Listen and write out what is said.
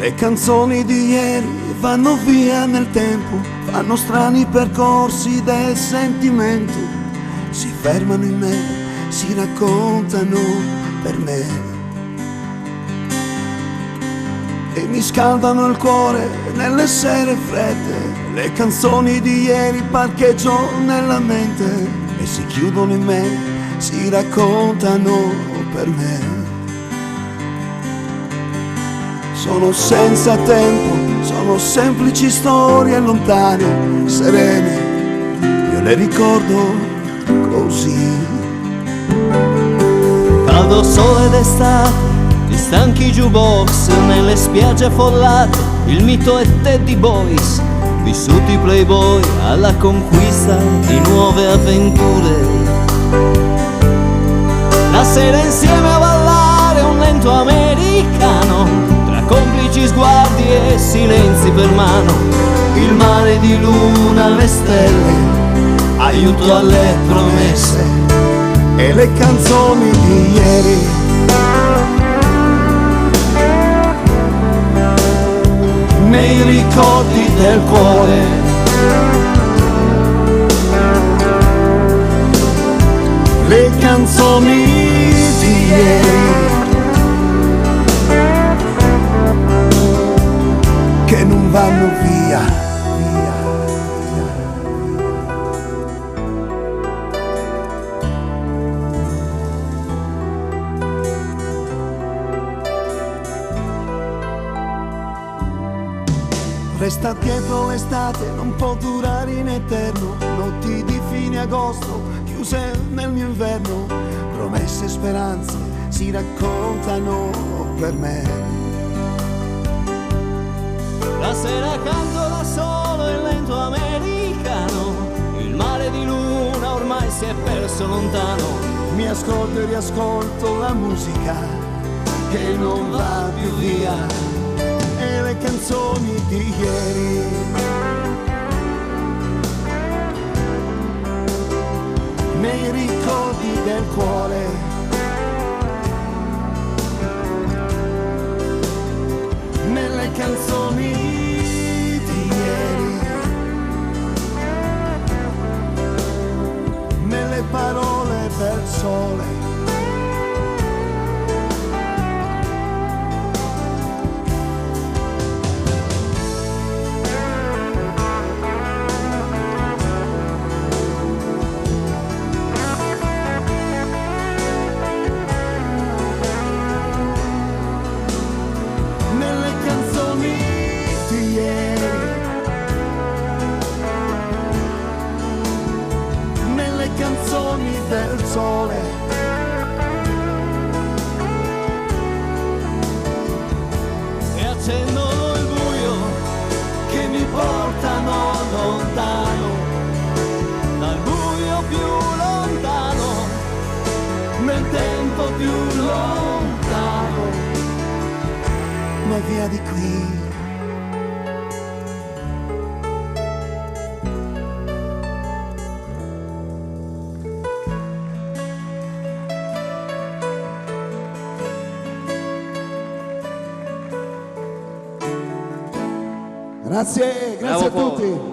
Le canzoni di ieri vanno via nel tempo, fanno strani percorsi del sentimento, si fermano in me, si raccontano per me e mi scaldano il cuore nelle sere fredde. Le canzoni di ieri parcheggio nella mente e si chiudono in me, si raccontano per me. Sono senza tempo, sono semplici storie lontane, serene, io le ricordo così. Caldo sole d'estate, gli stanchi jukebox nelle spiagge affollate, il mito e Teddy Boys, vissuti playboy alla conquista di nuove avventure. La sera insieme a ballare un lento americano, complici sguardi e silenzi per mano, il mare di luna, le stelle, aiuto alle promesse e le canzoni di ieri. Nei ricordi del cuore, le canzoni di ieri che non vanno via, via, via. Resta dietro l'estate, non può durare in eterno, notti di fine agosto, chiuse nel mio inverno, promesse e speranze si raccontano per me. La sera canto da solo il lento americano, il mare di luna ormai si è perso lontano. Mi ascolto e riascolto la musica che non va più via e le canzoni di ieri. Nei ricordi del cuore, nelle canzoni di ieri, nelle parole del sole. Canzoni del sole e accendono il buio che mi portano lontano, dal buio più lontano, nel tempo più lontano, ma via di qui. Grazie, grazie a tutti.